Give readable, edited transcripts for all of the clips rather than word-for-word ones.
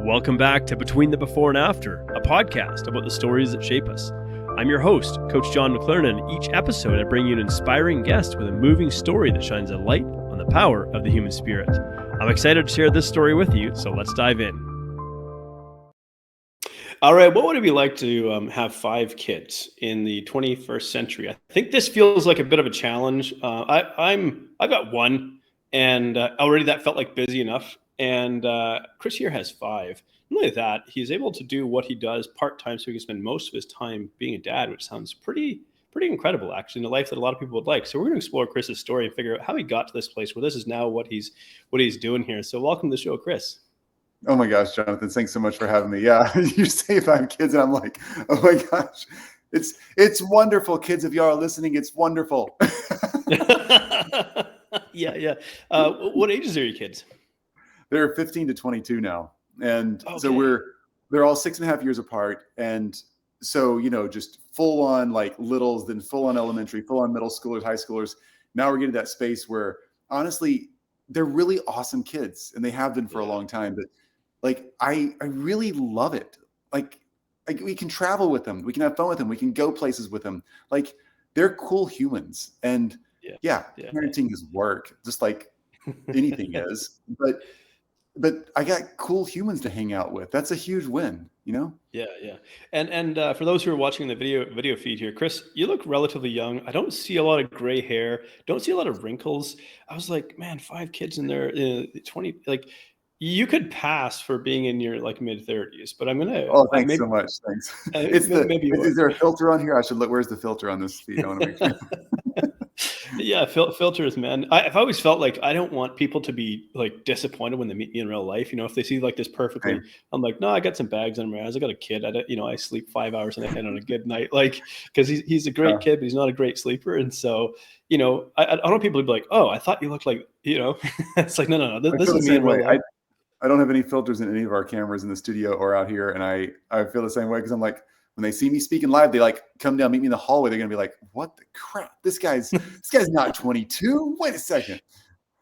Welcome back to Between the Before and After, a podcast about the stories that shape us. I'm your host, Coach John McLernan, and each episode I bring you an inspiring guest with a moving story that shines a light on the power of the human spirit. I'm excited to share this story with you, so let's dive in. All right, what would it be like to have 5 kids in the 21st century? I think this feels like a bit of a challenge. I've got one, and already that felt like busy enough. And Chris here has 5. Not only that, he's able to do what he does part-time, so he can spend most of his time being a dad, which sounds pretty incredible, actually, in a life that a lot of people would like. So we're going to explore Chris's story and figure out how he got to this place where this is now what he's doing here. So welcome to the show, Chris. Oh my gosh, Jonathan, thanks so much for having me. Yeah, you say 5 kids, and I'm like, oh my gosh, it's wonderful, kids. If y'all are listening, it's wonderful. Yeah. What ages are your kids? They're 15 to 22 now. And Okay. so they're all 6.5 years apart. And so, just full on like littles, then full on elementary, full on middle schoolers, high schoolers. Now we're getting to that space where honestly, they're really awesome kids, and they have been for a long time. But like, I really love it. Like we can travel with them. We can have fun with them. We can go places with them. Like, they're cool humans. And parenting is work, just like anything is. But I got cool humans to hang out with. That's a huge win, Yeah. And for those who are watching the video feed here, Chris, you look relatively young. I don't see a lot of gray hair. Don't see a lot of wrinkles. I was like, man, 5 kids in their 20, like you could pass for being in your like mid 30s. But I'm gonna. Oh, thanks so much. Thanks. Is there a filter on here? I should look. Where's the filter on this feed? I want to make sure. Yeah, filters, man. I've always felt like I don't want people to be like disappointed when they meet me in real life. If they see like this perfectly, Right. I'm like, no, I got some bags under my eyes. I got a kid. I sleep 5 hours on a good night, like because he's a great kid, but he's not a great sleeper. And so, I don't want people to be like, oh, I thought you looked like, it's like, no. This is me in real life. I don't have any filters in any of our cameras in the studio or out here, and I feel the same way because I'm like, when they see me speaking live, they like come down, meet me in the hallway. They're gonna be like, "What the crap? This guy's not 22. Wait a second."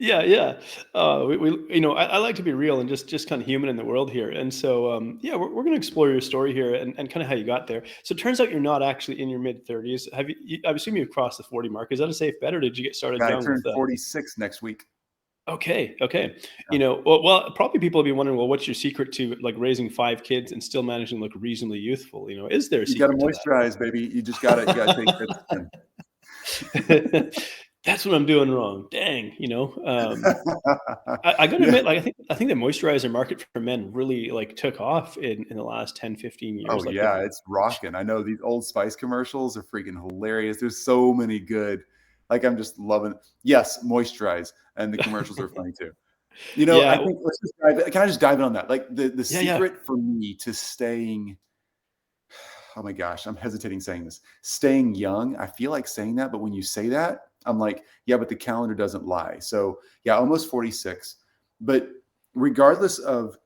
Yeah. I like to be real and just kind of human in the world here. And so, we're going to explore your story here and kind of how you got there. So it turns out you're not actually in your mid 30s. I assume you've crossed the 40 mark. Is that a safe bet, or did you get started young? I turned 46 next week. Okay. Well, probably people will be wondering, well, what's your secret to like raising 5 kids and still managing to look reasonably youthful? Is there a secret? You got to moisturize, baby. You just got to take care. That's what I'm doing wrong. Dang, I gotta admit, like I think the moisturizer market for men really like took off in the last 10, 15 years. Oh yeah, it's rocking. I know these Old Spice commercials are freaking hilarious. There's so many good. Like, I'm just loving it. Yes, moisturize, and the commercials are funny too. I think can I just dive in on that? Like the secret for me to staying. Oh my gosh, I'm hesitating saying this. Staying young. I feel like saying that, but when you say that, I'm like, yeah, but the calendar doesn't lie. So yeah, almost 46. But regardless of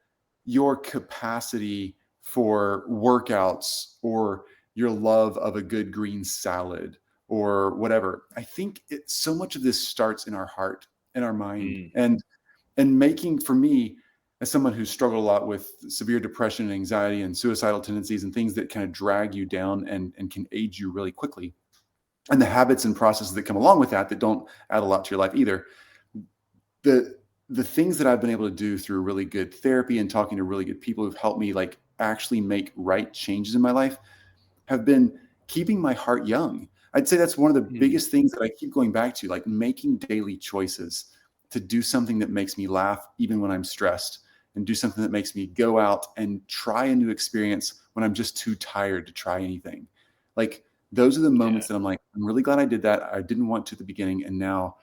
your capacity for workouts or your love of a good green salad or whatever, I think so much of this starts in our heart and our mind. And making, for me, as someone who's struggled a lot with severe depression and anxiety and suicidal tendencies and things that kind of drag you down and can age you really quickly, and the habits and processes that come along with that don't add a lot to your life either. The things that I've been able to do through really good therapy and talking to really good people who've helped me like actually make right changes in my life have been keeping my heart young. I'd say that's one of the biggest things that I keep going back to, like making daily choices to do something that makes me laugh even when I'm stressed, and do something that makes me go out and try a new experience when I'm just too tired to try anything. Like, those are the moments that I'm like, I'm really glad I did that. I didn't want to at the beginning, and now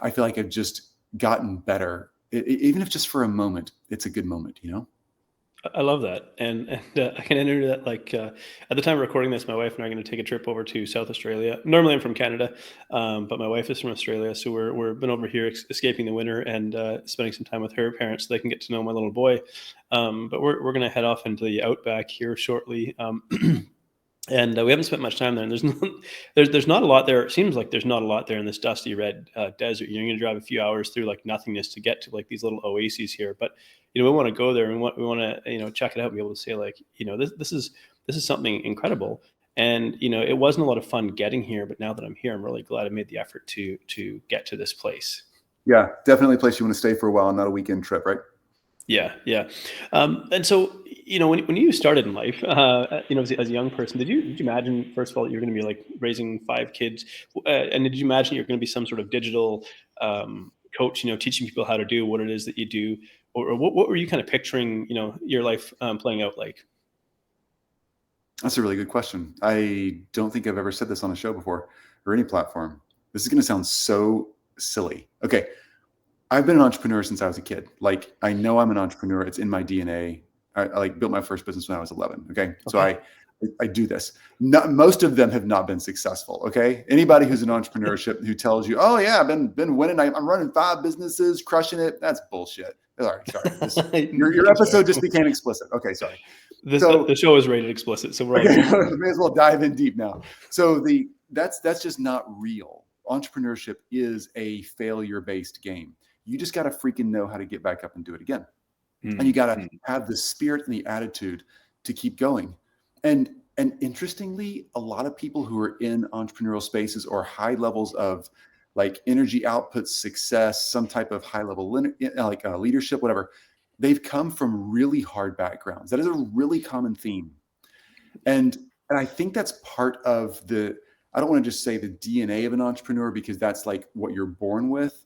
I feel like I've just gotten better. Even if just for a moment, it's a good moment, I love that, and I can enter that. Like at the time of recording this, my wife and I are going to take a trip over to South Australia. Normally, I'm from Canada, but my wife is from Australia, so we're been over here escaping the winter and spending some time with her parents so they can get to know my little boy. But we're going to head off into the outback here shortly. And we haven't spent much time there. And there's not a lot there. It seems like there's not a lot there in this dusty red desert. You're going to drive a few hours through like nothingness to get to like these little oases here. But we want to go there and we want to check it out and be able to say like this is something incredible. And it wasn't a lot of fun getting here, but now that I'm here, I'm really glad I made the effort to get to this place. Yeah, definitely a place you want to stay for a while, not a weekend trip, right? Yeah, yeah. And so, when you started in life, as a young person, did you imagine, first of all, that you're going to be like raising 5 kids, and did you imagine you're going to be some sort of digital coach, teaching people how to do what it is that you do, or what were you kind of picturing, your life playing out like? That's a really good question. I don't think I've ever said this on a show before or any platform. This is going to sound so silly. Okay. I've been an entrepreneur since I was a kid. Like, I know I'm an entrepreneur. It's in my DNA. I like built my first business when I was 11. Okay. So I do this. Most of them have not been successful. Okay. Anybody who's in entrepreneurship who tells you, oh yeah, I've been winning. I'm running 5 businesses, crushing it. That's bullshit. Sorry. Your episode just became explicit. Okay. Sorry. The show is rated explicit. So we're all may as well dive in deep now. So that's just not real. Entrepreneurship is a failure-based game. You just got to freaking know how to get back up and do it again. And you got to have the spirit and the attitude to keep going. And interestingly, a lot of people who are in entrepreneurial spaces or high levels of like energy output, success, some type of high level leadership, whatever, they've come from really hard backgrounds. That is a really common theme. And I think that's part of I don't want to just say the DNA of an entrepreneur, because that's like what you're born with,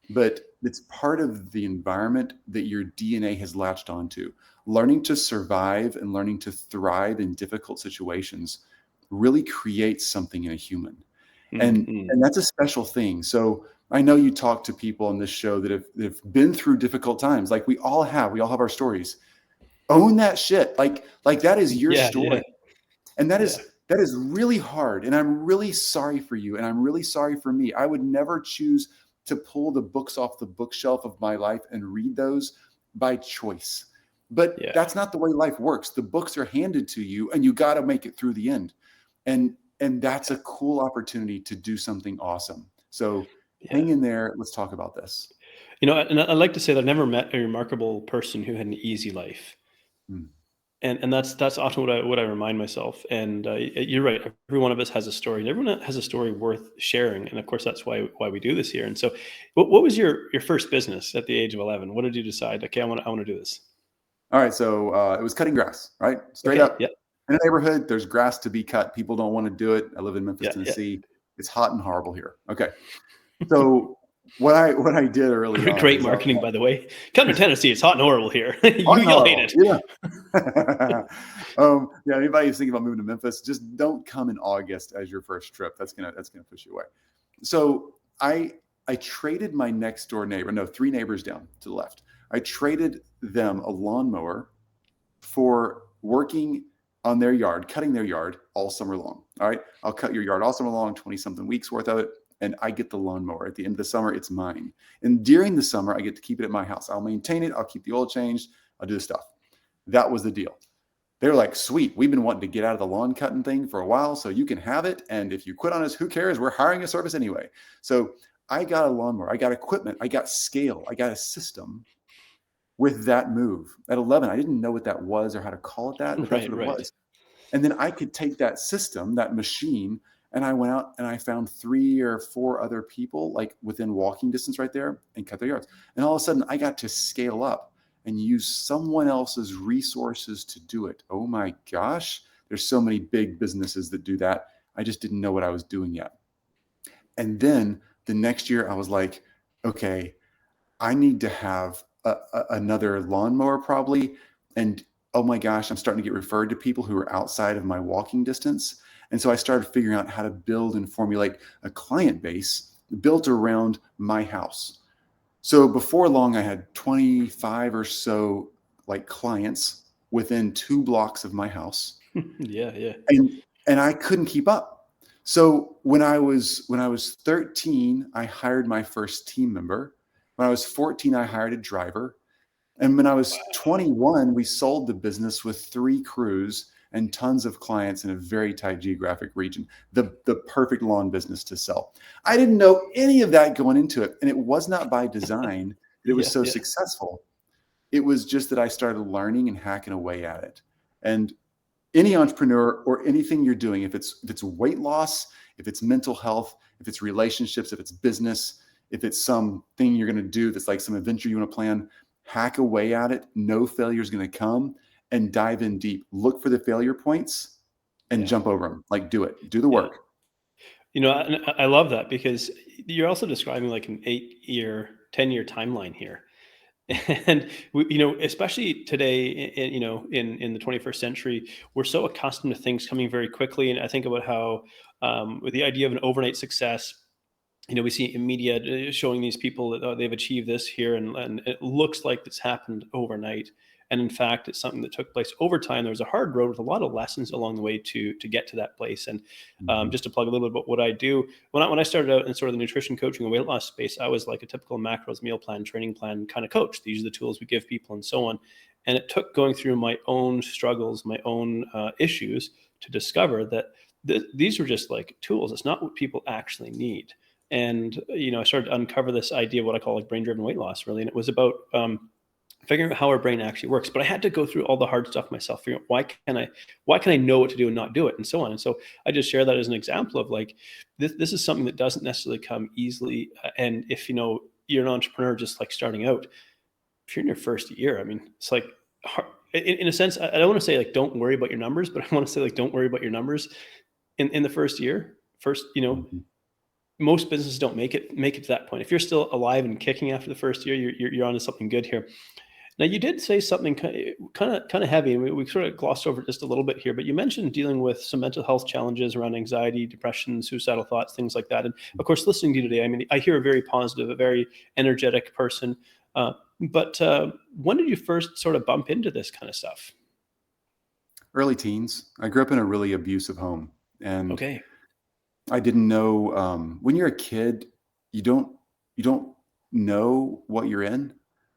but it's part of the environment that your DNA has latched onto. Learning to survive and learning to thrive in difficult situations really creates something in a human. And that's a special thing. So I know you talk to people on this show that have been through difficult times. Like we all have our stories. Own that shit. Like that is your story. Yeah. And that is really hard. And I'm really sorry for you. And I'm really sorry for me. I would never choose to pull the books off the bookshelf of my life and read those by choice. But that's not the way life works. The books are handed to you and you got to make it through the end. And that's a cool opportunity to do something awesome. So hang in there. Let's talk about this. And I like to say that I've never met a remarkable person who had an easy life. And that's often what I remind myself. And you're right. Every one of us has a story, and everyone has a story worth sharing. And of course, that's why we do this here. And so, what was your first business at the age of 11? What did you decide? Okay, I want to do this. All right. So it was cutting grass, right? Straight up. Yep. In a neighborhood, there's grass to be cut. People don't want to do it. I live in Memphis, Tennessee. Yeah. It's hot and horrible here. Okay. So what I did early on. Great marketing, by the way. Come to Tennessee. It's hot and horrible here. You'll hate it. Yeah. Anybody who's thinking about moving to Memphis, just don't come in August as your first trip. That's gonna push you away. So I traded my next door neighbor, 3 neighbors down to the left. I traded them a lawnmower for working on their yard, cutting their yard all summer long. All right. I'll cut your yard all summer long, 20 something weeks worth of it. And I get the lawnmower. At the end of the summer, it's mine. And during the summer, I get to keep it at my house. I'll maintain it. I'll keep the oil changed. I'll do the stuff. That was the deal. They were like, sweet, we've been wanting to get out of the lawn cutting thing for a while, so you can have it. And if you quit on us, who cares? We're hiring a service anyway. So I got a lawnmower. I got equipment. I got scale. I got a system with that move. At 11, I didn't know what that was or how to call it that, but that's what it was. And then I could take that system, that machine, and I went out and I found 3 or 4 other people like within walking distance right there and cut their yards. And all of a sudden I got to scale up and use someone else's resources to do it. Oh my gosh. There's so many big businesses that do that. I just didn't know what I was doing yet. And then the next year I was like, okay, I need to have another lawnmower probably. And oh my gosh, I'm starting to get referred to people who are outside of my walking distance. And so I started figuring out how to build and formulate a client base built around my house. So before long, I had 25 or so like clients within 2 blocks of my house. Yeah. And I couldn't keep up. So when I was 13, I hired my first team member. When I was 14, I hired a driver. And when I was 21, we sold the business with 3 crews. and tons of clients in a very tight geographic region, the perfect lawn business to sell. I didn't know any of that going into it. And it was not by design that it was so successful. It was just that I started learning and hacking away at it. And any entrepreneur or anything you're doing, if it's weight loss, if it's mental health, if it's relationships, if it's business, if it's something you're going to do that's like some adventure you want to plan, hack away at it. No failure is going to come, and dive in deep. Look for the failure points and jump over them. Like, do it. Do the work. You know, I love that, because you're also describing like an 8-year, 10-year timeline here. And you know, especially today, in the 21st century, we're so accustomed to things coming very quickly. And I think about how, with the idea of an overnight success, you know, we see in media showing these people that they've achieved this here, and it looks like it's happened overnight. And in fact, it's something that took place over time. There was a hard road with a lot of lessons along the way to get to that place. And just to plug a little bit about what I do, when I started out in sort of the nutrition coaching and weight loss space, I was like a typical macros, meal plan, training plan kind of coach. These are the tools we give people and so on. And it took going through my own struggles, my own issues, to discover that these were just like tools. It's not what people actually need. And, you know, I started to uncover this idea of what I call like brain-driven weight loss, really. And it was about figuring out how our brain actually works. But I had to go through all the hard stuff myself, figuring out why can I know what to do and not do it, and so on. And so I just share that as an example of like, this is something that doesn't necessarily come easily. And if, you know, you're an entrepreneur just like starting out, if you're in your first year, I mean, it's like hard. In a sense, I don't want to say like, don't worry about your numbers, but I want to say like, don't worry about your numbers in the first year. You know, most businesses don't make it to that point. If you're still alive and kicking after the first year, you're onto something good here. Now, you did say something kind of heavy, and we sort of glossed over it just a little bit here, but you mentioned dealing with some mental health challenges around anxiety, depression, suicidal thoughts, things like that. And of course, listening to you today, I mean, I hear a very positive, a very energetic person. But when did you first sort of bump into this kind of stuff? Early teens. I grew up in a really abusive home, and Okay. I didn't know, when you're a kid, you don't know what you're in.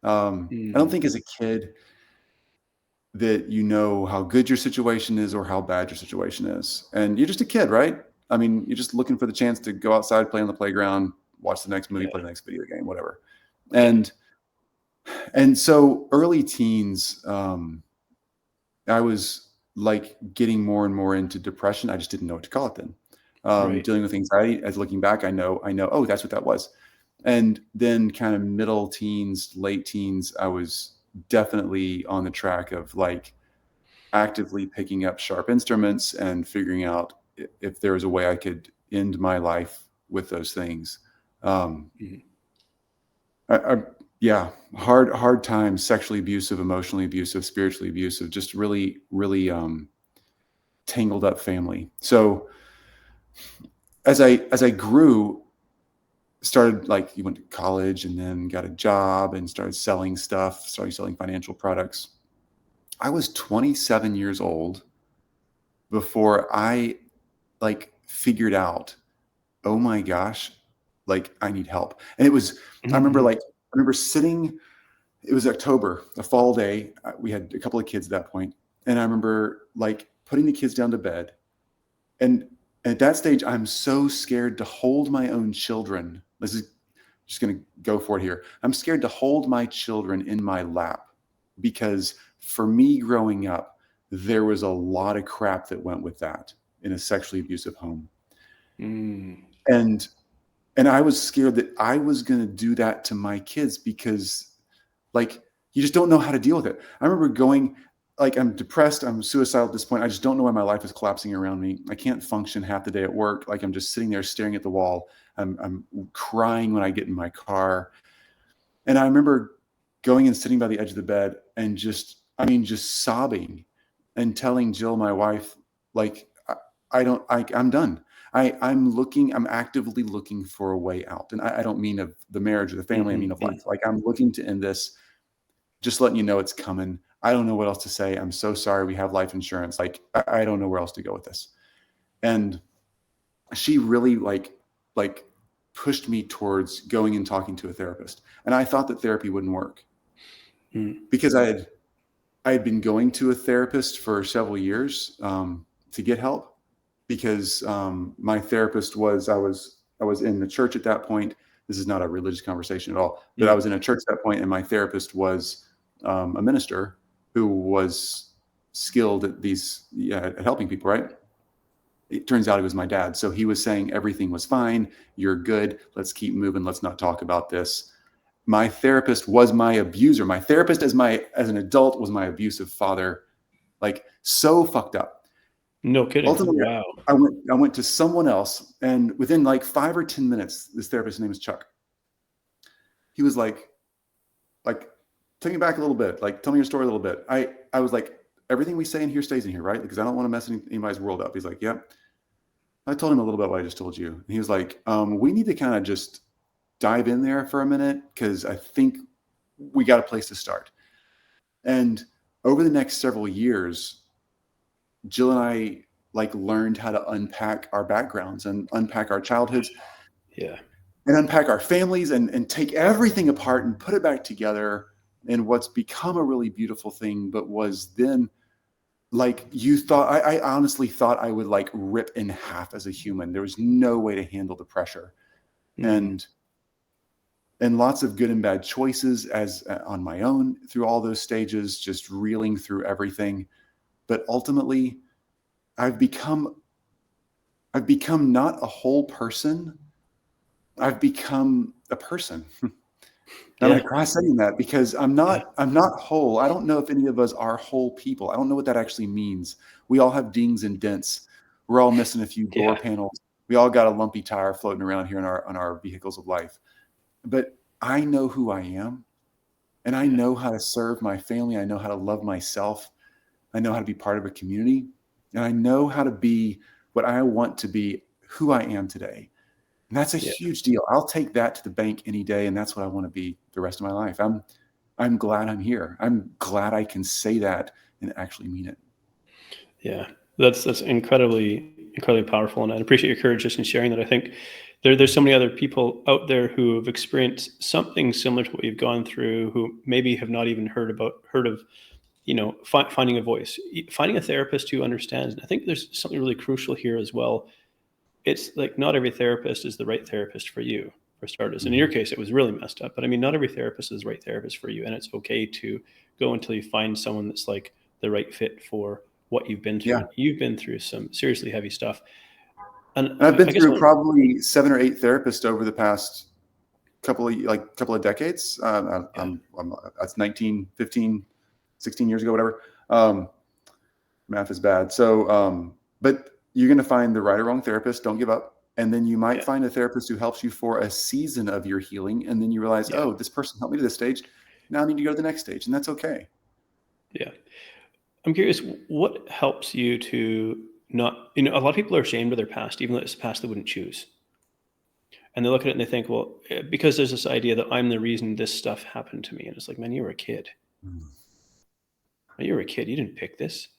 I don't think as a kid that you know how good your situation is or how bad your situation is. And you're just a kid, right? I mean, you're just looking for the chance to go outside, play on the playground, watch the next movie, play the next video game, whatever. And so early teens, I was like getting more and more into depression. I just didn't know what to call it then. Dealing with anxiety, as looking back, I know, oh, that's what that was. And then kind of middle teens, late teens, I was definitely on the track of like actively picking up sharp instruments and figuring out if there was a way I could end my life with those things. Hard times, sexually abusive, emotionally abusive, spiritually abusive, just really, really tangled up family. So as I grew, started like, you went to college and then got a job and started selling stuff, started selling financial products. I was 27 years old before I like figured out, oh my gosh, like I need help. And it was, I remember sitting, it was October, a fall day. We had a couple of kids at that point. And I remember like putting the kids down to bed. And at that stage, I'm so scared to hold my own children. This is just going to go for it here. I'm scared to hold my children in my lap because for me growing up, there was a lot of crap that went with that in a sexually abusive home. And I was scared that I was going to do that to my kids because like, you just don't know how to deal with it. I remember going, like, I'm depressed, I'm suicidal at this point. I just don't know why my life is collapsing around me. I can't function half the day at work. Like, I'm just sitting there staring at the wall. I'm crying when I get in my car. And I remember going and sitting by the edge of the bed and just sobbing and telling Jill, my wife, like, I'm done. I'm actively looking for a way out. And I don't mean of the marriage or the family, I mean of life. Like, I'm looking to end this, just letting you know it's coming. I don't know what else to say. I'm so sorry. We have life insurance. Like, I don't know where else to go with this. And she really like pushed me towards going and talking to a therapist. And I thought that therapy wouldn't work because I I had been going to a therapist for several years to get help because my therapist was, I was in the church at that point. This is not a religious conversation at all, but I was in a church at that point, and my therapist was a minister who was skilled at at helping people, right? It turns out he was my dad. So he was saying everything was fine. You're good. Let's keep moving. Let's not talk about this. My therapist was my abuser. My therapist as an adult was my abusive father. Like, so fucked up. No kidding. Ultimately, wow. I went to someone else, and within like 5 or 10 minutes, this therapist's name is Chuck. He was like, take me back a little bit. Like, tell me your story a little bit. I was like, everything we say in here stays in here, right? Because I don't want to mess anybody's world up. He's like, yep. I told him a little bit what I just told you. And he was like, we need to kind of just dive in there for a minute, because I think we got a place to start. And over the next several years, Jill and I like learned how to unpack our backgrounds and unpack our childhoods. Yeah. And unpack our families and take everything apart and put it back together in what's become a really beautiful thing, but was then like, I honestly thought I would like rip in half as a human. There was no way to handle the pressure. And lots of good and bad choices on my own through all those stages, just reeling through everything. But ultimately, I've become not a whole person. I've become a person. I'm going to cry saying that, because I'm not whole. I don't know if any of us are whole people. I don't know what that actually means. We all have dings and dents. We're all missing a few door panels. We all got a lumpy tire floating around here on our vehicles of life. But I know who I am, and I know how to serve my family. I know how to love myself. I know how to be part of a community, and I know how to be what I want to be, who I am today. And that's a huge deal. I'll take that to the bank any day, and that's what I want to be the rest of my life. I'm glad I'm here. I'm glad I can say that and actually mean it. Yeah, that's incredibly powerful, and I appreciate your courage just in sharing that. I think there's so many other people out there who have experienced something similar to what you've gone through, who maybe have not even heard of finding a voice, finding a therapist who understands. And I think there's something really crucial here as well. It's like, not every therapist is the right therapist for you, for starters. And in your case, it was really messed up. But I mean, not every therapist is the right therapist for you. And it's okay to go until you find someone that's like the right fit for what you've been through. Yeah. You've been through some seriously heavy stuff. And I've been through probably 7 or 8 therapists over the past couple of decades. That's 19, 15, 16 years ago, whatever. Math is bad. So, but you're going to find the right or wrong therapist. Don't give up. And then you might find a therapist who helps you for a season of your healing. And then you realize, oh, this person helped me to this stage. Now I need to go to the next stage. And that's okay. Yeah. I'm curious, what helps you to not, a lot of people are ashamed of their past, even though it's a past they wouldn't choose. And they look at it and they think, well, because there's this idea that I'm the reason this stuff happened to me. And it's like, man, you were a kid. You were a kid. You didn't pick this.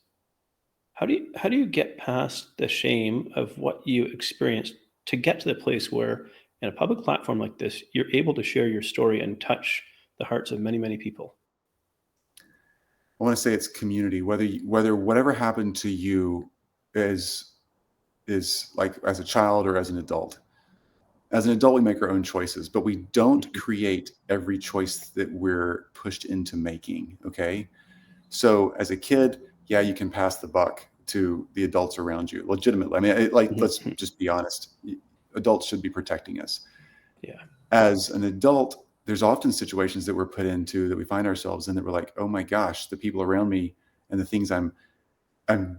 How do you get past the shame of what you experienced to get to the place where, in a public platform like this, you're able to share your story and touch the hearts of many, many people? I want to say it's community. Whether whatever happened to you is like as a child or as an adult. As an adult, we make our own choices, but we don't create every choice that we're pushed into making. Okay. So as a kid, you can pass the buck to the adults around you legitimately. I mean, let's just be honest. Adults should be protecting us. Yeah. As an adult, there's often situations that we're put into that we find ourselves in that we're like, oh my gosh, the people around me and the things I'm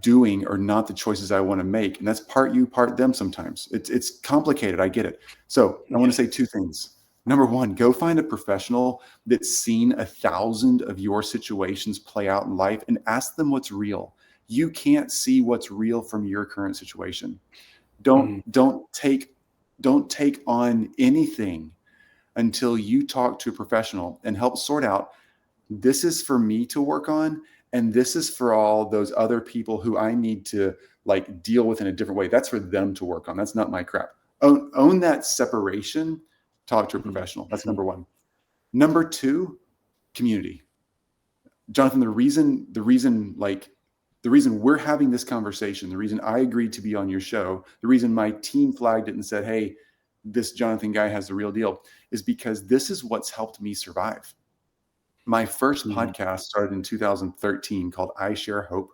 doing are not the choices I want to make. And that's part you, part them sometimes. It's complicated. I get it. So I want to say 2 things. Number 1, go find a professional that's seen 1,000 of your situations play out in life and ask them what's real. You can't see what's real from your current situation. Don't take on anything until you talk to a professional and help sort out, this is for me to work on, and this is for all those other people who I need to like deal with in a different way. That's for them to work on. That's not my crap. Own that separation. Talk to a professional. That's number 1. Number 2, community. Jonathan, the reason we're having this conversation, the reason I agreed to be on your show, the reason my team flagged it and said, hey, this Jonathan guy has the real deal, is because this is what's helped me survive. My first podcast started in 2013 called I Share Hope.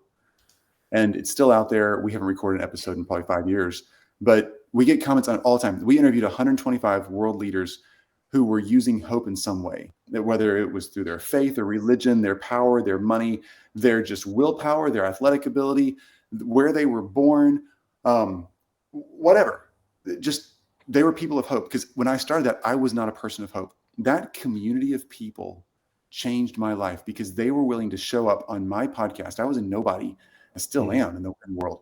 And it's still out there. We haven't recorded an episode in probably 5 years, but we get comments on it all the time. We interviewed 125 world leaders who were using hope in some way, that whether it was through their faith or religion, their power, their money, their just willpower, their athletic ability, where they were born, whatever. Just they were people of hope. Because when I started that, I was not a person of hope. That community of people changed my life because they were willing to show up on my podcast. I was a nobody. I still am in the world.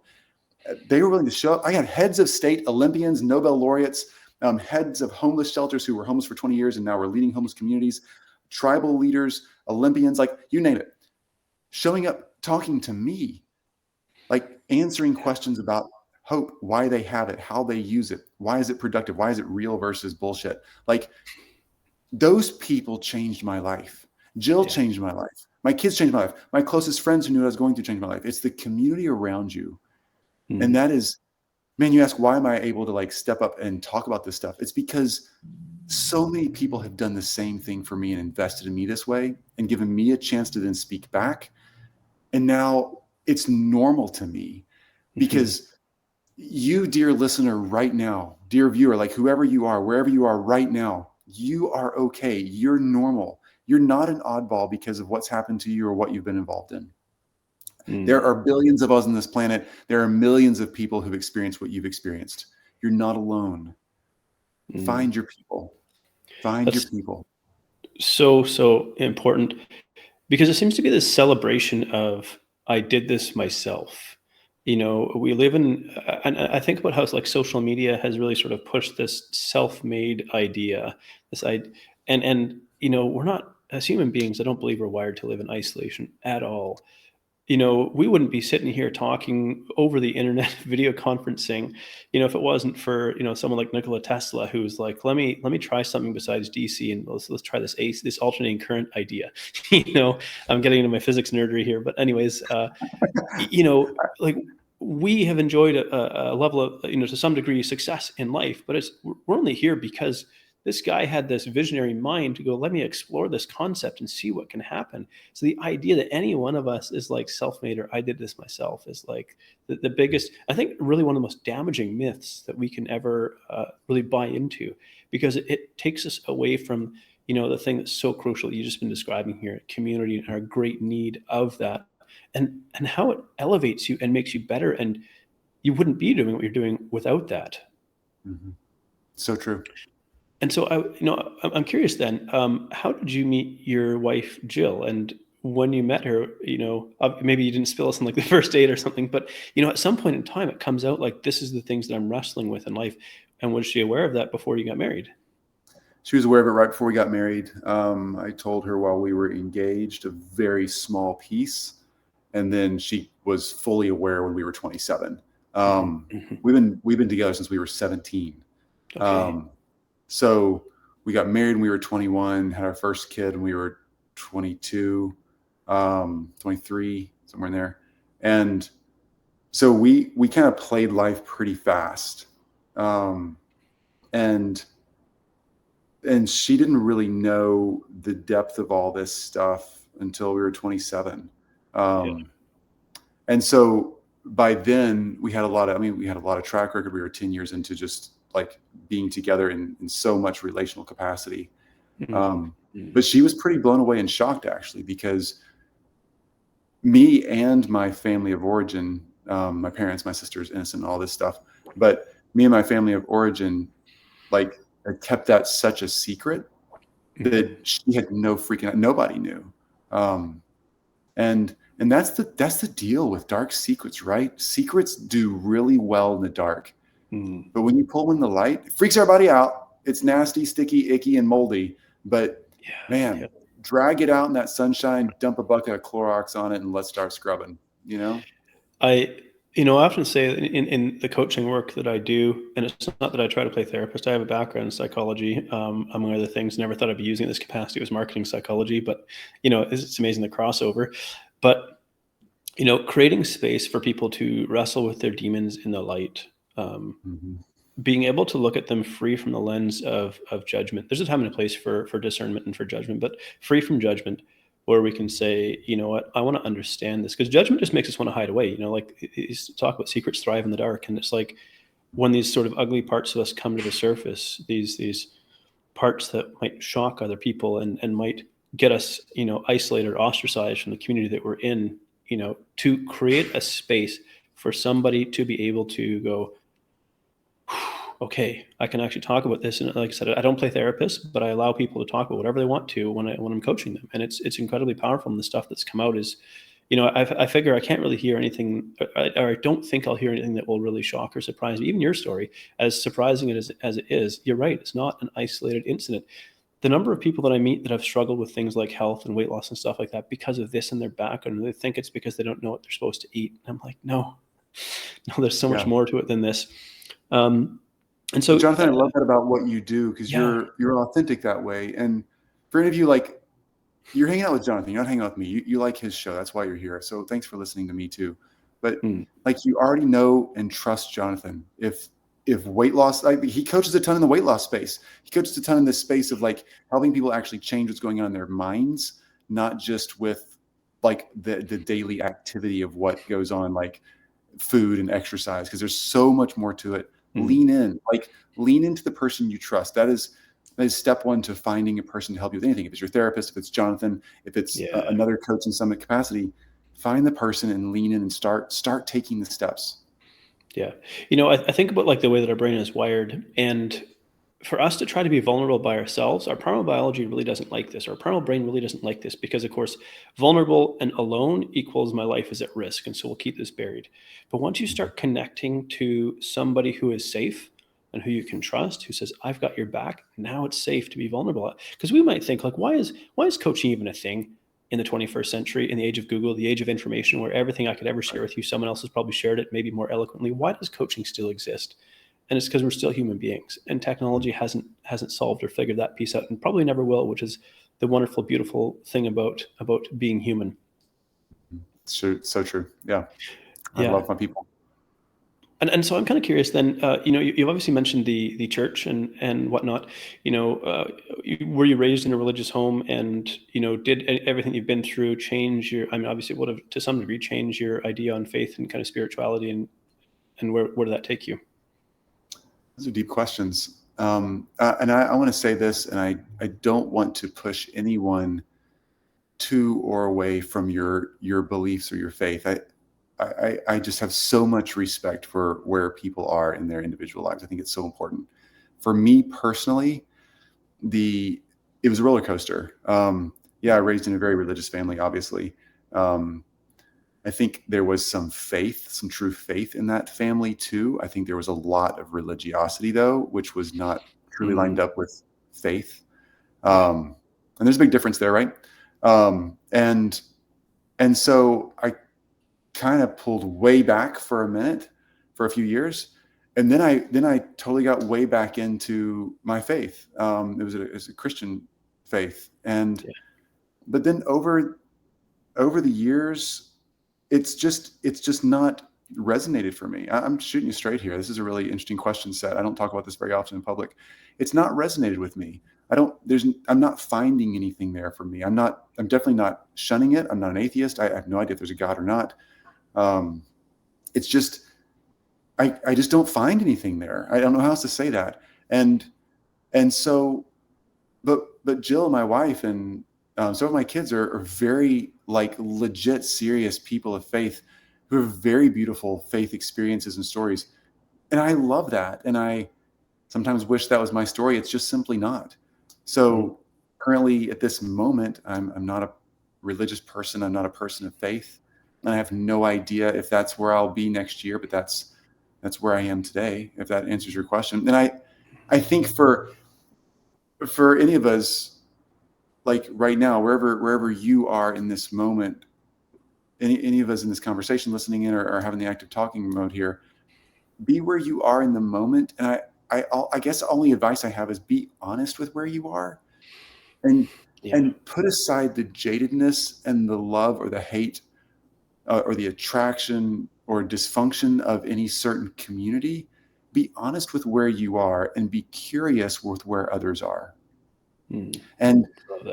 They were willing to show up. I had heads of state, Olympians, Nobel laureates, heads of homeless shelters who were homeless for 20 years and now we're leading homeless communities, tribal leaders, Olympians, like you name it, showing up, talking to me, like answering questions about hope, why they have it, how they use it, why is it productive, why is it real versus bullshit. Like those people changed my life. Jill changed my life. My kids changed my life. My closest friends who knew I was going to change my life. It's the community around you. And that is, man, you ask, why am I able to like step up and talk about this stuff? It's because so many people have done the same thing for me and invested in me this way and given me a chance to then speak back. And now it's normal to me because you, dear listener, right now, dear viewer, like whoever you are, wherever you are right now, you are okay. You're normal. You're not an oddball because of what's happened to you or what you've been involved in. There are billions of us on this planet. There are millions of people who've experienced what you've experienced. You're not alone. Find your people. Find your people. So important because it seems to be this celebration of I did this myself. You know, we live in, and I think about how it's like social media has really sort of pushed this self-made idea, and you know, we're not, as human beings, I don't believe we're wired to live in isolation at all. You know, we wouldn't be sitting here talking over the internet, video conferencing, you know, if it wasn't for, you know, someone like Nikola Tesla, who's like, let me try something besides DC and let's try this alternating current idea. You know, I'm getting into my physics nerdery here, but anyways, you know, like we have enjoyed a level of, you know, to some degree success in life, but we're only here because this guy had this visionary mind to go, let me explore this concept and see what can happen. So the idea that any one of us is like self-made or I did this myself is like the biggest, I think really one of the most damaging myths that we can ever really buy into, because it takes us away from, you know, the thing that's so crucial you've just been describing here, community and our great need of that, and how it elevates you and makes you better. And you wouldn't be doing what you're doing without that. So true. And so I'm curious then, how did you meet your wife, Jill? And when you met her, you know, maybe you didn't spill us on like the first date or something, but, you know, at some point in time, it comes out like, this is the things that I'm wrestling with in life. And was she aware of that before you got married? She was aware of it right before we got married. I told her while we were engaged a very small piece. And then she was fully aware when we were 27. We've been together since we were 17. Okay. So we got married when we were 21, had our first kid when we were 22, 23, somewhere in there. And so we kind of played life pretty fast. And she didn't really know the depth of all this stuff until we were 27. And so by then we had a lot of track record. We were 10 years into just like being together in so much relational capacity. But she was pretty blown away and shocked actually, because me and my family of origin, my parents, my sister's innocent, all this stuff, but me and my family of origin, like I kept that such a secret that she had no freaking, nobody knew. And that's the deal with dark secrets, right? Secrets do really well in the dark. But when you pull them in the light, it freaks everybody out. It's nasty, sticky, icky, and moldy. But drag it out in that sunshine, dump a bucket of Clorox on it, and let's start scrubbing. You know, I I often say in the coaching work that I do, and it's not that I try to play therapist. I have a background in psychology, among other things. Never thought I'd be using this capacity. It was marketing psychology, but it's amazing the crossover. But creating space for people to wrestle with their demons in the light, Mhm. being able to look at them free from the lens of judgment. There's a time and a place for discernment and for judgment, but free from judgment, where we can say, you know what, I want to understand this, because judgment just makes us want to hide away. Like you talk about secrets thrive in the dark, and it's like when these sort of ugly parts of us come to the surface, these parts that might shock other people and might get us, isolated or ostracized from the community that we're in, to create a space for somebody to be able to go, okay, I can actually talk about this. And like I said, I don't play therapist, but I allow people to talk about whatever they want to when I'm coaching them. And it's incredibly powerful. And the stuff that's come out is, I figure I can't really hear anything, or I don't think I'll hear anything that will really shock or surprise me. Even your story, as surprising as it is, you're right. It's not an isolated incident. The number of people that I meet that have struggled with things like health and weight loss and stuff like that because of this in their background, they think it's because they don't know what they're supposed to eat. And I'm like, no, there's so much Yeah. more to it than this. And so, Jonathan, I love that about what you do, because yeah, you're authentic that way. And for any of you, like, you're hanging out with Jonathan, you're not hanging out with me. You like his show. That's why you're here. So thanks for listening to me too. But mm, like, you already know and trust Jonathan. If weight loss, like, he coaches a ton in the weight loss space. He coaches a ton in this space of like helping people actually change what's going on in their minds, not just with like the daily activity of what goes on, like food and exercise, because there's so much more to it. mm, Lean into the person you trust. That is step one to finding a person to help you with anything. If it's your therapist, if it's Jonathan, if it's yeah, another coach in some capacity, find the person and lean in and start taking the steps. yeah. I think about like the way that our brain is wired, and for us to try to be vulnerable by ourselves, our primal biology really doesn't like this. Our primal brain really doesn't like this because, of course, vulnerable and alone equals my life is at risk, and so we'll keep this buried. But once you Mhm. start connecting to somebody who is safe and who you can trust, who says, "I've got your back," now it's safe to be vulnerable. Because we might think like, why is coaching even a thing in the 21st century, in the age of Google, the age of information, where everything I could ever share Right. with you, someone else has probably shared it, maybe more eloquently? Why does coaching still exist? And it's because we're still human beings, and technology hasn't solved or figured that piece out, and probably never will, which is the wonderful, beautiful thing about being human. So true. Yeah. I Yeah. love my people. And so I'm kind of curious then, you've obviously mentioned the church and whatnot. Were you raised in a religious home, and did everything you've been through change your? I mean, obviously, it would have to some degree changed your idea on faith and kind of spirituality, and where did that take you? Those are deep questions. And I want to say this, and I don't want to push anyone to or away from your beliefs or your faith. I just have so much respect for where people are in their individual lives. I think it's so important. For me personally, it was a roller coaster. Yeah, I raised in a very religious family, obviously. Um, I think there was some faith, some true faith in that family too. I think there was a lot of religiosity though, which was not truly lined Mm, up with faith. yeah. And there's a big difference there, right? Um, and and so I kind of pulled way back for a minute, for a few years, and then I totally got way back into my faith. It was a Christian faith, and Yeah. but then over the years, it's just not resonated for me. I'm shooting you straight here. This is a really interesting question set. I don't talk about this very often in public. It's not resonated with me. I'm not finding anything there for me. I'm definitely not shunning it. I'm not an atheist. I have no idea if there's a God or not. Um, it's just, I just don't find anything there. I don't know how else to say that. And, and so, but Jill, my wife, and some of my kids are very like legit serious people of faith who have very beautiful faith experiences and stories. And I love that. And I sometimes wish that was my story. It's just simply not. Mm, So currently at this moment, I'm not a religious person. I'm not a person of faith. And I have no idea if that's where I'll be next year, but that's where I am today, if that answers your question. And I think for any of us, like right now, wherever you are in this moment, any of us in this conversation listening in or having the active talking mode here, be where you are in the moment. And I guess the only advice I have is be honest with where you are, and put aside the jadedness and the love or the hate or the attraction or dysfunction of any certain community. Be honest with where you are and be curious with where others are. And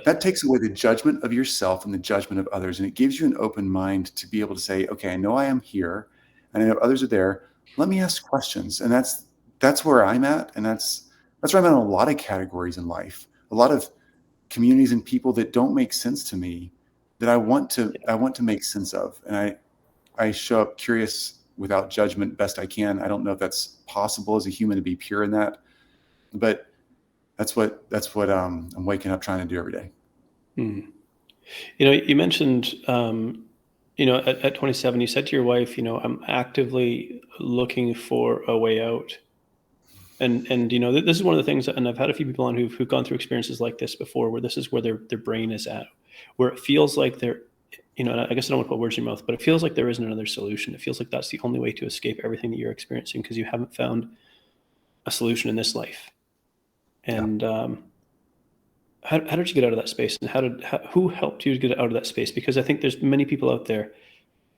that takes away the judgment of yourself and the judgment of others. And it gives you an open mind to be able to say, okay, I know I am here and I know others are there. Let me ask questions. And that's where I'm at. And that's where I'm at in a lot of categories in life, a lot of communities and people that don't make sense to me that I want to make sense of. And I show up curious without judgment best I can. I don't know if that's possible as a human to be pure in that, but that's what I'm waking up trying to do every day. You mentioned, at 27, you said to your wife, I'm actively looking for a way out. And this is one of the things, and I've had a few people on who've gone through experiences like this before, where this is where their brain is at, where it feels like they're, I guess I don't want to put words in your mouth, but it feels like there isn't another solution. It feels like that's the only way to escape everything that you're experiencing because you haven't found a solution in this life. And how did you get out of that space, and who helped you to get out of that space? Because I think there's many people out there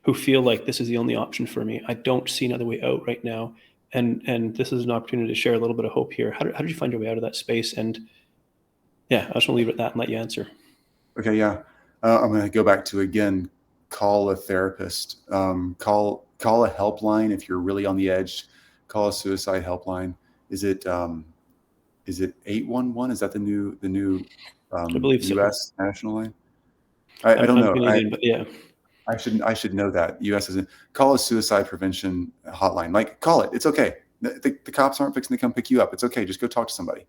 who feel like this is the only option for me. I don't see another way out right now. And this is an opportunity to share a little bit of hope here. How did you find your way out of that space? And I just want to leave it at that and let you answer. Okay. Yeah. I'm going to go back to, again, call a therapist, call a helpline. If you're really on the edge, call a suicide helpline. Is it 811? Is that the new I believe US so. national line? I don't know. Canadian, but yeah. I should know that. US isn't. Call a suicide prevention hotline. Like, call it. It's okay. The cops aren't fixing to come pick you up. It's okay. Just go talk to somebody.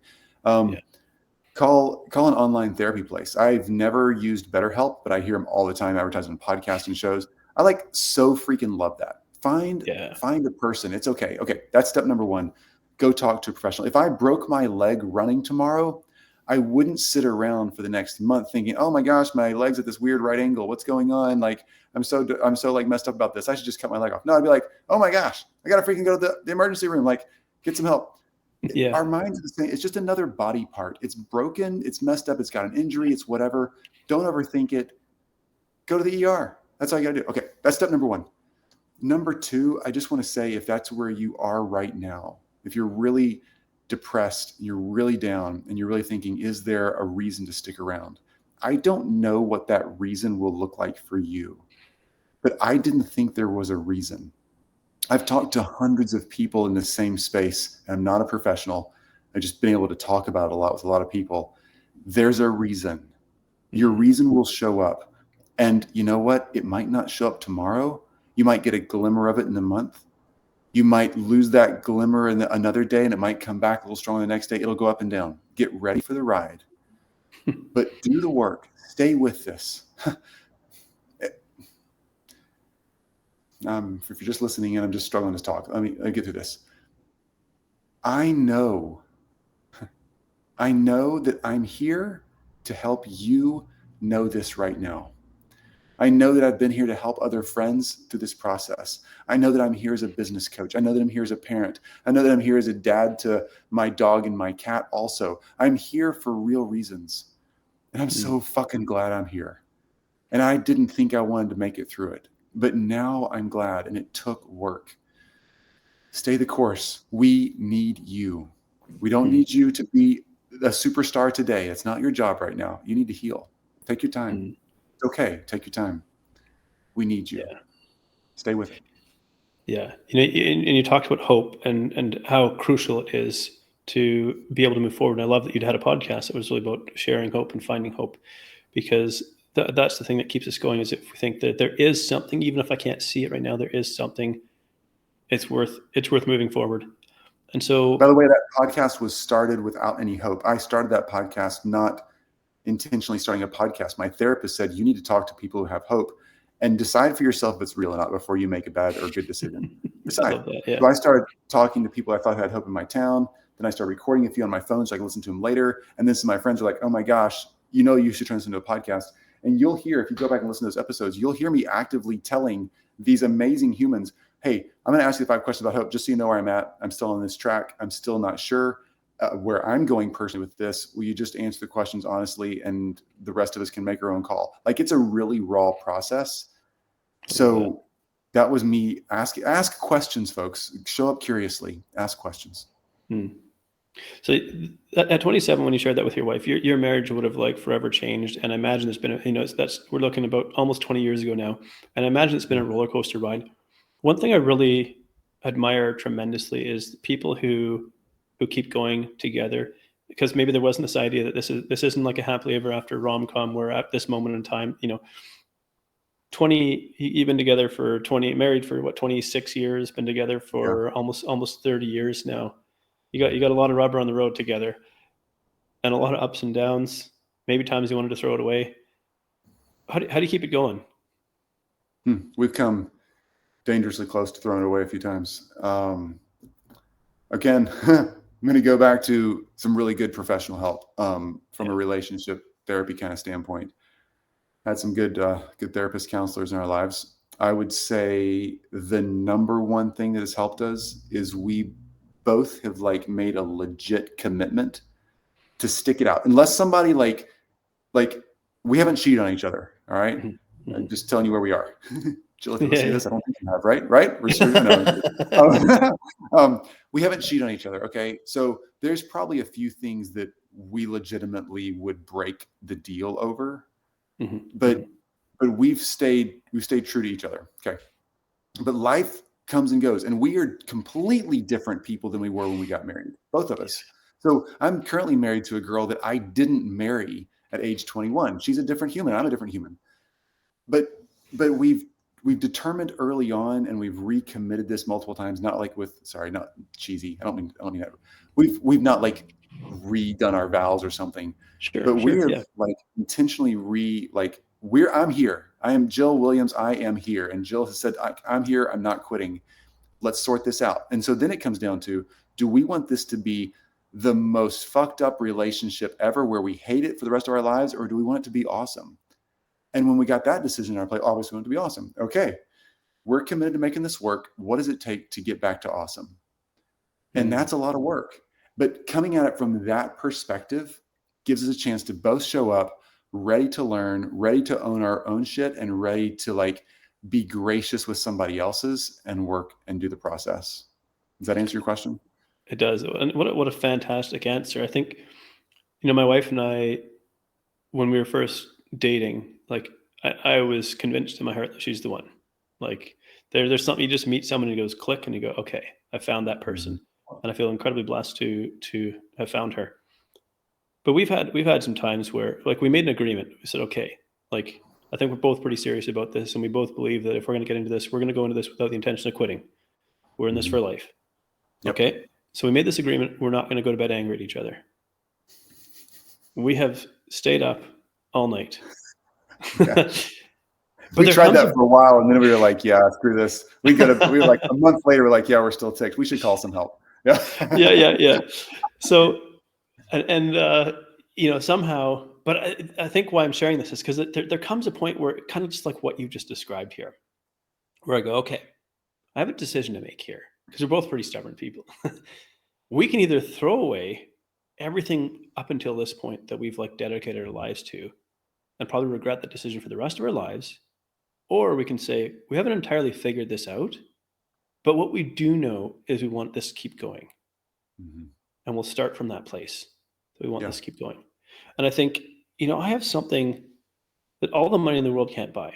Call an online therapy place. I've never used BetterHelp, but I hear them all the time advertised on podcasts and shows. I so freaking love that. Find a person. It's okay. Okay. That's step number one. Go talk to a professional. If I broke my leg running tomorrow, I wouldn't sit around for the next month thinking, oh my gosh, my leg's at this weird right angle. What's going on? Like, I'm so like messed up about this. I should just cut my leg off. No, I'd be like, oh my gosh, I got to freaking go to the emergency room. Like, get some help. Yeah. Our minds are the same. It's just another body part. It's broken. It's messed up. It's got an injury. It's whatever. Don't overthink it. Go to the ER. That's all you got to do. Okay. That's step number one. Number two, I just want to say, if that's where you are right now, if you're really depressed, you're really down, and you're really thinking, is there a reason to stick around? I don't know what that reason will look like for you, but I didn't think there was a reason. I've talked to hundreds of people in the same space. I'm not a professional. I've just been able to talk about it a lot with a lot of people. There's a reason. Your reason will show up. And you know what? It might not show up tomorrow. You might get a glimmer of it in a month. You might lose that glimmer in another day, and it might come back a little stronger the next day. It'll go up and down. Get ready for the ride. But do the work. Stay with this. If you're just listening in, I'm just struggling to talk. Let me get through this. I know that I'm here to help you know this right now. I know that I've been here to help other friends through this process. I know that I'm here as a business coach. I know that I'm here as a parent. I know that I'm here as a dad to my dog and my cat also. I'm here for real reasons. And I'm so fucking glad I'm here. And I didn't think I wanted to make it through it. But now I'm glad, and it took work. Stay the course. We need you. We don't need you to be a superstar today. It's not your job right now. You need to heal. Take your time. It's okay. Take your time. We need you. Stay with it. Yeah. And you talked about hope and how crucial it is to be able to move forward. And I love that you'd had a podcast that was really about sharing hope and finding hope, because that's the thing that keeps us going, is if we think that there is something, even if I can't see it right now, there is something, it's worth moving forward. And so, by the way, that podcast was started without any hope. I started that podcast not intentionally starting a podcast. My therapist said, you need to talk to people who have hope and decide for yourself if it's real or not before you make a bad or good decision. Decide. So I started talking to people I thought had hope in my town. Then I started recording a few on my phone so I can listen to them later. And then some of my friends are like, oh my gosh, you should turn this into a podcast. And you'll hear, if you go back and listen to those episodes, you'll hear me actively telling these amazing humans, hey, I'm going to ask you 5 questions about hope, just so you know where I'm at. I'm still on this track. I'm still not sure where I'm going personally with this. Will you just answer the questions honestly, and the rest of us can make our own call? Like, it's a really raw process. So that was me ask questions, folks. Show up curiously, ask questions. So at 27, when you shared that with your wife, your marriage would have like forever changed. And I imagine it's been, we're looking about almost 20 years ago now. And I imagine it's been a roller coaster ride. One thing I really admire tremendously is the people who keep going together, because maybe there wasn't this idea that this isn't like a happily ever after rom-com where at this moment in time, 20, you've been together for 20, married for 26 years, been together for almost 30 years now. You got a lot of rubber on the road together, and a lot of ups and downs. Maybe times you wanted to throw it away. How do you keep it going? We've come dangerously close to throwing it away a few times. Again, I'm going to go back to some really good professional help from a relationship therapy kind of standpoint. Had some good therapist counselors in our lives. I would say the number one thing that has helped us is we both have like made a legit commitment to stick it out. Unless somebody like we haven't cheated on each other. All right. Mm-hmm. I'm just telling you where we are. Jill, if you see this, I don't think you have, right? Right? We're sure, we haven't cheated on each other. Okay. So there's probably a few things that we legitimately would break the deal over. Mm-hmm. But we've stayed true to each other. Okay. But life comes and goes, and we are completely different people than we were when we got married, both of us. So I'm currently married to a girl that I didn't marry at age 21. She's a different human. I'm a different human. But we've determined early on, and we've recommitted this multiple times, not cheesy. I don't mean that. We've not like redone our vows or something. But we're like intentionally I'm here. I am Jill Williams. I am here. And Jill has said, I'm here. I'm not quitting. Let's sort this out. And so then it comes down to, do we want this to be the most fucked up relationship ever where we hate it for the rest of our lives? Or do we want it to be awesome? And when we got that decision in our plate, obviously we want it to be awesome. Okay. We're committed to making this work. What does it take to get back to awesome? And that's a lot of work. But coming at it from that perspective gives us a chance to both show up ready to learn, ready to own our own shit, and ready to like be gracious with somebody else's and work and do the process. Does that answer your question? It does. And what a fantastic answer. I think, my wife and I, when we were first dating, like I was convinced in my heart that she's the one. Like there's something, you just meet someone and it goes click and you go, okay, I found that person. And I feel incredibly blessed to have found her. But we've had some times where like we made an agreement. We said, okay, like I think we're both pretty serious about this, and we both believe that if we're going to get into this, we're going to go into this without the intention of quitting. We're in this for life. Yep. Okay. So we made this agreement. We're not going to go to bed angry at each other. We have stayed up all night. Yeah. We tried that for a while, and then we were like, yeah, screw this. We were like a month later, we're like, yeah, we're still ticked. We should call some help. Yeah. Yeah. So, somehow, but I think why I'm sharing this is because there comes a point where kind of just like what you just described here, where I go, okay, I have a decision to make here, because we're both pretty stubborn people. We can either throw away everything up until this point that we've like dedicated our lives to and probably regret that decision for the rest of our lives, or we can say, we haven't entirely figured this out, but what we do know is we want this to keep going. Mm-hmm. And we'll start from that place. We want this to keep going. And I think, I have something that all the money in the world can't buy.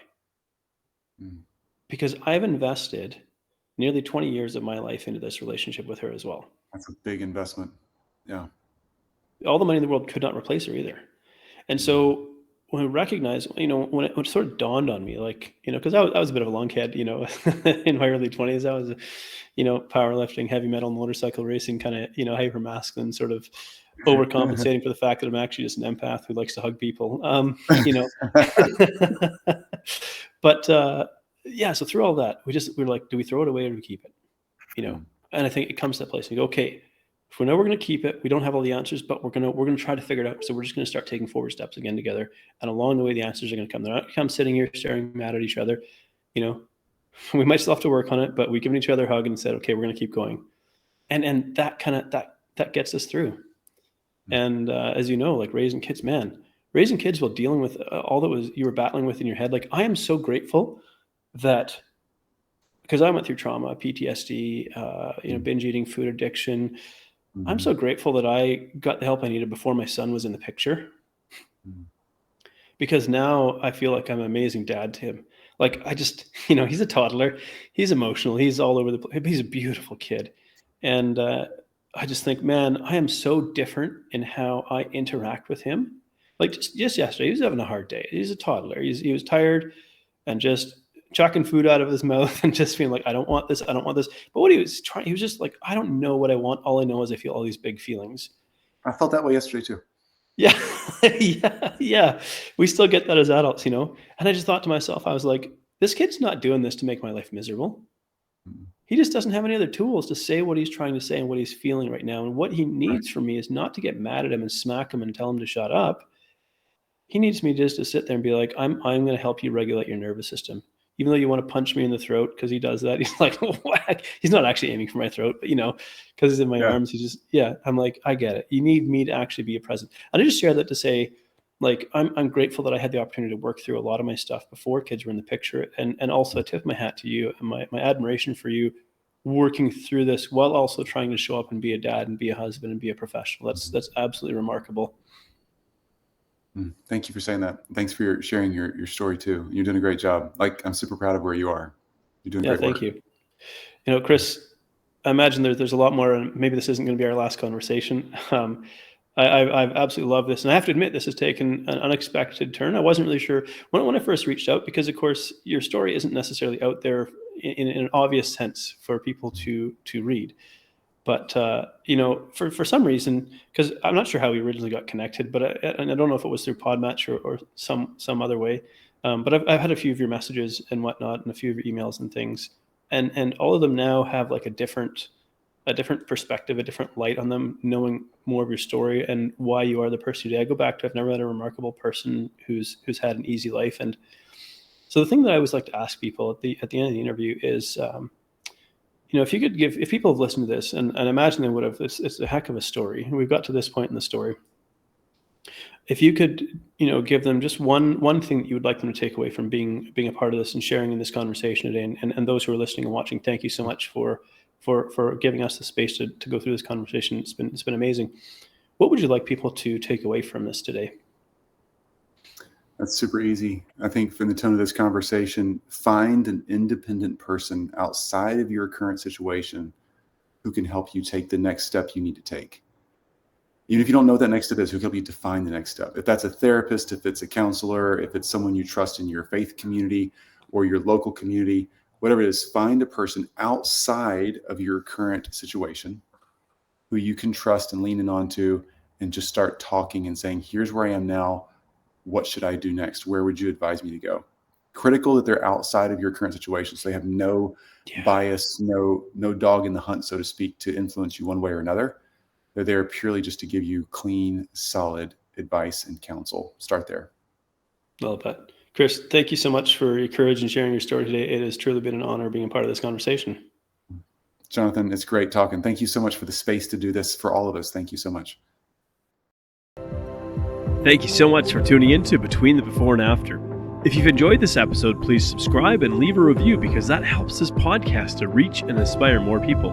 Because I've invested nearly 20 years of my life into this relationship with her as well. That's a big investment. Yeah. All the money in the world could not replace her either. And so when I recognized, when it sort of dawned on me, like, because I was a bit of a lunkhead, in my early 20s, I was, powerlifting, heavy metal, motorcycle racing, kind of, hyper masculine, sort of overcompensating for the fact that I'm actually just an empath who likes to hug people, But so through all that, we're like, do we throw it away or do we keep it? And I think it comes to that place. We go, okay, If we know we're going to keep it, we don't have all the answers, but we're going to try to figure it out. So we're just going to start taking forward steps again together. And along the way, the answers are going to come. They're not going to come sitting here staring mad at each other. We might still have to work on it, but we given each other a hug and said, okay, we're going to keep going. And that that gets us through. And as you know, like raising kids while dealing with all that you were battling with in your head. Like, I am so grateful that, because I went through trauma, PTSD, binge eating, food addiction. I'm so grateful that I got the help I needed before my son was in the picture, because now I feel like I'm an amazing dad to him. Like, I just, he's a toddler, he's emotional, he's all over the place, he's a beautiful kid. And I just think, man, I am so different in how I interact with him. Like just yesterday, he was having a hard day. He's a toddler. He was tired and just chucking food out of his mouth and just feeling like, I don't want this. I don't want this. But what he was just like, I don't know what I want. All I know is I feel all these big feelings. I felt that way yesterday too. Yeah. Yeah. We still get that as adults, And I just thought to myself, I was like, this kid's not doing this to make my life miserable. He just doesn't have any other tools to say what he's trying to say and what he's feeling right now. And what he needs from me is not to get mad at him and smack him and tell him to shut up. He needs me just to sit there and be like, I'm going to help you regulate your nervous system. Even though you want to punch me in the throat, because he does that. He's like, whack. He's not actually aiming for my throat, but because he's in my arms, he's just, I'm like, I get it. You need me to actually be a present. And I just share that to say, like, I'm grateful that I had the opportunity to work through a lot of my stuff before kids were in the picture. And also tip my hat to you and my admiration for you working through this while also trying to show up and be a dad and be a husband and be a professional. That's absolutely remarkable. Thank you for saying that. Thanks for sharing your story too. You're doing a great job. Like, I'm super proud of where you are. You're doing great work. Thank you. Chris, I imagine there's a lot more, and maybe this isn't going to be our last conversation. I've absolutely loved this. And I have to admit, this has taken an unexpected turn. I wasn't really sure when I first reached out, because of course your story isn't necessarily out there in an obvious sense for people to read. But, for some reason, because I'm not sure how we originally got connected, but I don't know if it was through Podmatch or some other way. But I've had a few of your messages and whatnot, and a few of your emails and things. And all of them now have like a different perspective, a different light on them, knowing more of your story and why you are the person today. I go back to, I've never met a remarkable person who's had an easy life. And so the thing that I always like to ask people at the end of the interview is, if people have listened to this, and imagine they would have, it's a heck of a story. We've got to this point in the story. If you could, give them just one thing that you would like them to take away from being a part of this and sharing in this conversation today, and those who are listening and watching, thank you so much for giving us the space to go through this conversation. It's been amazing. What would you like people to take away from this today? That's super easy. I think from the tone of this conversation, find an independent person outside of your current situation who can help you take the next step you need to take. Even if you don't know what that next step is, who can help you define the next step. If that's a therapist, if it's a counselor, if it's someone you trust in your faith community or your local community, whatever it is, find a person outside of your current situation who you can trust and lean in onto, and just start talking and saying, here's where I am now. What should I do next? Where would you advise me to go? Critical that they're outside of your current situation, so they have no bias, no dog in the hunt, so to speak, to influence you one way or another. They're there purely just to give you clean, solid advice and counsel. Start there. Well, but Chris, thank you so much for your courage and sharing your story today. It has truly been an honor being a part of this conversation. Jonathan, it's great talking. Thank you so much for the space to do this for all of us. Thank you so much. Thank you so much for tuning in to Between the Before and After. If you've enjoyed this episode, please subscribe and leave a review, because that helps this podcast to reach and inspire more people.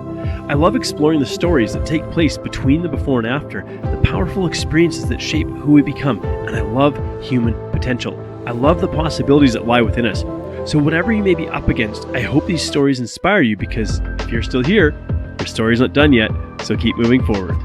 I love exploring the stories that take place between the before and after, the powerful experiences that shape who we become, and I love human potential. I love the possibilities that lie within us. So whatever you may be up against, I hope these stories inspire you, because if you're still here, your story's not done yet, so keep moving forward.